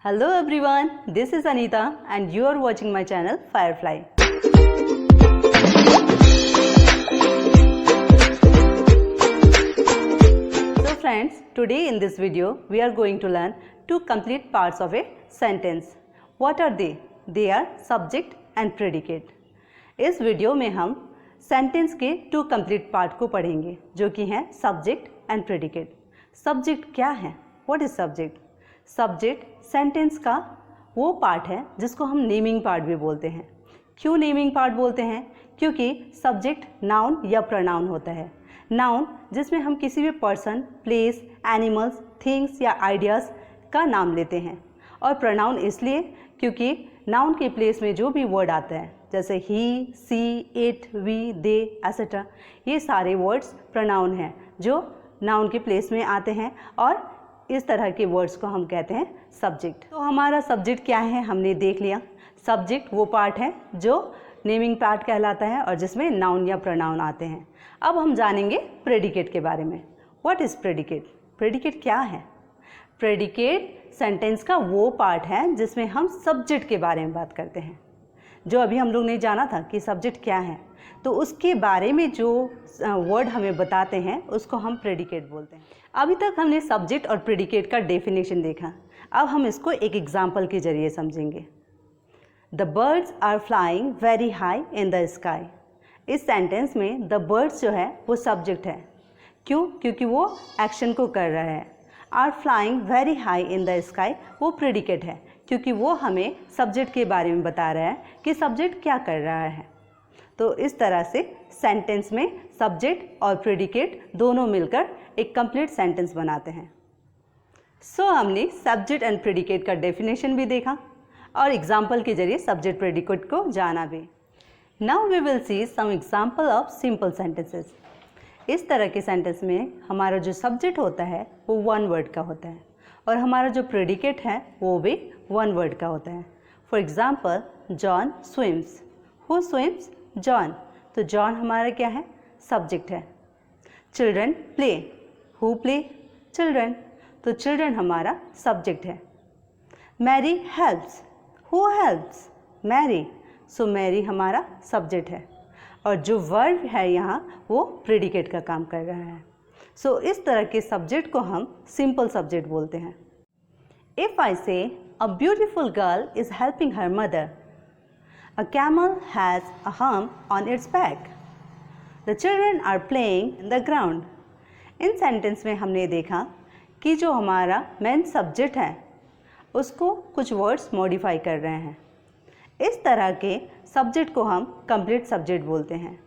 Hello everyone, this is Anita and you are watching my channel Firefly. So friends, today in this video we are going to learn two complete parts of a sentence. What are they? They are subject and predicate. इस video में हम sentence के to complete part को पढ़ेंगे जो कि हैं subject and predicate. Subject क्या है? What is subject? Subject sentence का वो पार्ट है जिसको हम नेमिंग पार्ट भी बोलते हैं. क्यों नेमिंग पार्ट बोलते हैं? क्योंकि सब्जेक्ट नाउन या प्रोनाउन होता है. नाउन जिसमें हम किसी भी पर्सन, प्लेस, एनिमल्स, थिंग्स या आइडियाज़ का नाम लेते हैं. और प्रोनाउन इसलिए क्योंकि नाउन के प्लेस में जो भी वर्ड आता है जैसे ही, सी, इट, वी, दे एसेट्रा, ये सारे वर्ड्स प्रोनाउन हैं जो नाउन के प्लेस में आते हैं और इस तरह के वर्ड्स को हम कहते हैं सब्जेक्ट. तो हमारा सब्जेक्ट क्या है हमने देख लिया. सब्जेक्ट वो पार्ट है जो नेमिंग पार्ट कहलाता है और जिसमें नाउन या प्रोनाउन आते हैं. अब हम जानेंगे प्रेडिकेट के बारे में. What is predicate? प्रेडिकेट क्या है? प्रेडिकेट सेंटेंस का वो पार्ट है जिसमें हम सब्जेक्ट के बारे में बात करते हैं. जो अभी हम लोग ने जाना था कि सब्जेक्ट क्या है, तो उसके बारे में जो वर्ड हमें बताते हैं उसको हम प्रेडिकेट बोलते हैं. अभी तक हमने सब्जेक्ट और प्रेडिकेट का डेफिनेशन देखा. अब हम इसको एक एग्जाम्पल के जरिए समझेंगे. The birds are flying very high in the sky. इस सेंटेंस में द बर्ड्स जो है वो सब्जेक्ट है. क्यों? क्योंकि वो एक्शन को कर रहा है. Are flying very high in the sky वो प्रेडिकेट है क्योंकि वो हमें सब्जेक्ट के बारे में बता रहा है कि सब्जेक्ट क्या कर रहा है. तो इस तरह से सेंटेंस में सब्जेक्ट और प्रेडिकेट दोनों मिलकर एक कंप्लीट सेंटेंस बनाते हैं. सो हमने सब्जेक्ट एंड प्रेडिकेट का डेफिनेशन भी देखा और एग्जाम्पल के जरिए सब्जेक्ट प्रेडिकेट को जाना भी. Now we will see some example of simple sentences. इस तरह के सेंटेंस में हमारा जो सब्जेक्ट होता है वो वन वर्ड का होता है और हमारा जो प्रेडिकेट है वो भी वन वर्ड का होता है. For example, John swims. Who swims? John. तो जॉन हमारा क्या है? सब्जेक्ट है. Children play. Who play? Children. तो चिल्ड्रन हमारा सब्जेक्ट है. Mary helps. Who helps? Mary. So Mary हमारा सब्जेक्ट है और जो वर्ब है यहाँ वो प्रेडिकेट का काम कर रहा है. सो इस तरह के सब्जेक्ट को हम सिंपल सब्जेक्ट बोलते हैं. इफ़ आई से a beautiful girl is helping her mother. A camel has a hump on its back. The children are playing in the ground. In sentence में हमने देखा कि जो हमारा मेन सब्जेक्ट है उसको कुछ वर्ड्स मॉडिफाई कर रहे हैं. इस तरह के सब्जेक्ट को हम कंप्लीट सब्जेक्ट बोलते हैं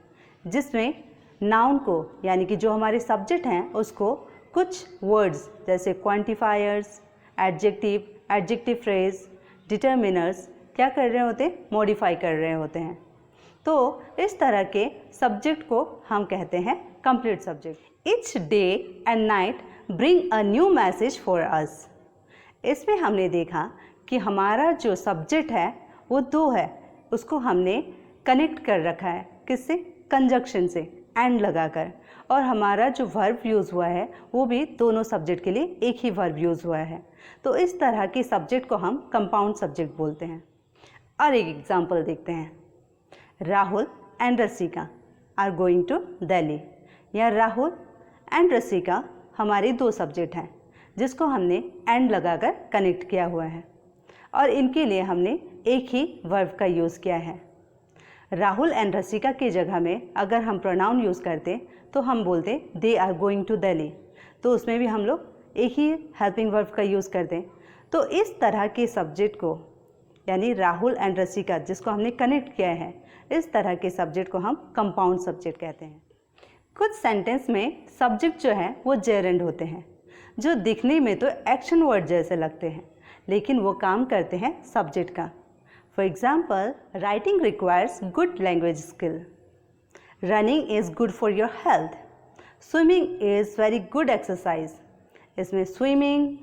जिसमें नाउन को यानी कि जो हमारे सब्जेक्ट हैं उसको कुछ वर्ड्स जैसे quantifiers, adjective, adjective phrase, determiners क्या कर रहे होते हैं? मॉडिफाई कर रहे होते हैं. तो इस तरह के सब्जेक्ट को हम कहते हैं complete subject. Each day and night bring a new message for us. इसमें हमने देखा कि हमारा जो सब्जेक्ट है वो दो है, उसको हमने कनेक्ट कर रखा है. किससे? कंजक्शन से, एंड लगाकर. और हमारा जो वर्ब यूज़ हुआ है वो भी दोनों सब्जेक्ट के लिए एक ही वर्ब यूज़ हुआ है. तो इस तरह के सब्जेक्ट को हम कंपाउंड सब्जेक्ट बोलते हैं. और एक एग्जांपल देखते हैं. Rahul and Rasika are going to Delhi. या राहुल एंड रसिका हमारे दो सब्जेक्ट हैं जिसको हमने एंड लगाकर कनेक्ट किया हुआ है और इनके लिए हमने एक ही वर्ब का यूज़ किया है. राहुल एंड रसिका की जगह में अगर हम प्रोनाउन यूज़ करते तो हम बोलते they are going to Delhi. तो उसमें भी हम लोग एक ही हेल्पिंग वर्ब का यूज़ करते. तो इस तरह के सब्जेक्ट को यानी राहुल एंड रसिका जिसको हमने कनेक्ट किया है, इस तरह के सब्जेक्ट को हम कंपाउंड सब्जेक्ट कहते हैं. कुछ सेंटेंस में सब्जेक्ट जो है वो जेरेंड होते हैं जो दिखने में तो एक्शन वर्ड जैसे लगते हैं लेकिन वो काम करते हैं सब्जेक्ट का. For example, writing requires good language skill. Running is good for your health. Swimming is very good exercise. इसमें swimming,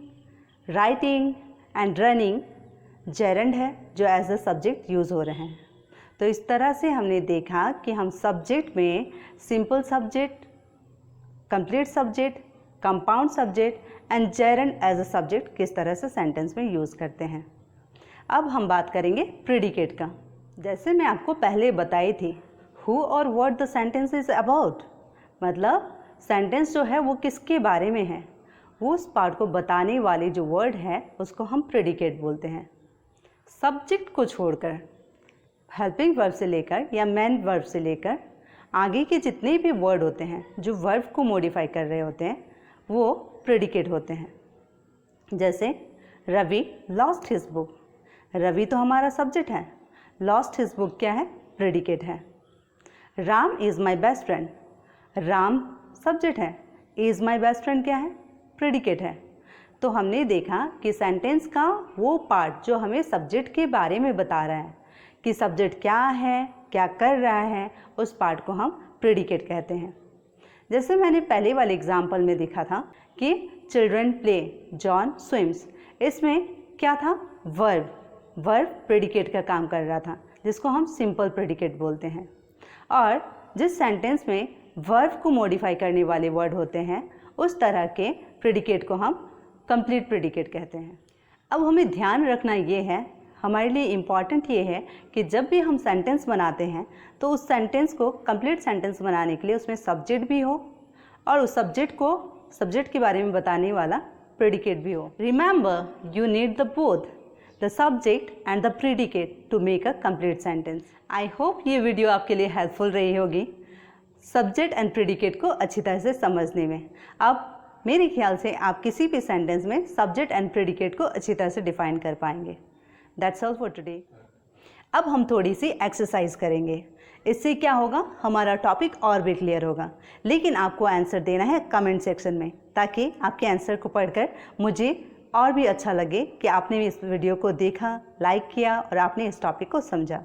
writing and running gerund है जो एज अ सब्जेक्ट यूज़ हो रहे हैं. तो इस तरह से हमने देखा कि हम सब्जेक्ट में simple subject, complete subject, compound subject and gerund as a subject किस तरह से सेंटेंस में यूज़ करते हैं। अब हम बात करेंगे प्रेडिकेट का। जैसे मैं आपको पहले बताई थी, हु और what the sentence is about, मतलब सेंटेंस जो है वो किसके बारे में है, वो उस पार्ट को बताने वाले जो वर्ड है उसको हम प्रेडिकेट बोलते हैं। सब्जेक्ट को छोड़कर हेल्पिंग वर्ब से लेकर या मेन वर्ब से लेकर आगे के जितने भी वर्ड होते हैं जो वर्ब को मॉडिफाई कर रहे होते हैं वो प्रेडिकेट होते हैं। जैसे Ravana lost his book, Ravana तो हमारा सब्जेक्ट है, लॉस्ट हिज बुक क्या है, प्रेडिकेट है। Ram is my best friend, Ram subject है, इज़ माई बेस्ट फ्रेंड क्या है, प्रेडिकेट है। तो हमने देखा कि सेंटेंस का वो पार्ट जो हमें सब्जेक्ट के बारे में बता रहा है कि सब्जेक्ट क्या है, क्या कर रहा है, उस पार्ट को हम प्रेडिकेट कहते हैं। जैसे मैंने पहले वाले एग्जाम्पल में देखा था कि चिल्ड्रन प्ले, जॉन स्विम्स, इसमें क्या था, वर्ब, वर्ब प्रेडिकेट का काम कर रहा था जिसको हम सिंपल प्रेडिकेट बोलते हैं। और जिस सेंटेंस में वर्ब को मॉडिफाई करने वाले वर्ड होते हैं उस तरह के प्रेडिकेट को हम कंप्लीट प्रेडिकेट कहते हैं। अब हमें ध्यान रखना ये है, हमारे लिए इम्पॉर्टेंट ये है कि जब भी हम सेंटेंस बनाते हैं तो उस सेंटेंस को कंप्लीट सेंटेंस बनाने के लिए उसमें सब्जेक्ट भी हो और उस सब्जेक्ट के बारे में बताने वाला प्रेडिकेट भी हो। Remember you need the both the subject and the predicate to make a complete sentence. I hope ये वीडियो आपके लिए हेल्पफुल रही होगी सब्जेक्ट एंड प्रेडिकेट को अच्छी तरह से समझने में। अब मेरे ख्याल से आप किसी भी सेंटेंस में सब्जेक्ट एंड प्रेडिकेट को अच्छी तरह से डिफाइन कर पाएंगे। That's all for today. अब हम थोड़ी सी एक्सरसाइज करेंगे, इससे क्या होगा, हमारा टॉपिक और भी क्लियर होगा। लेकिन आपको आंसर देना है कमेंट सेक्शन में, ताकि आपके आंसर को पढ़कर मुझे और भी अच्छा लगे कि आपने इस वीडियो को देखा, लाइक किया और आपने इस टॉपिक को समझा।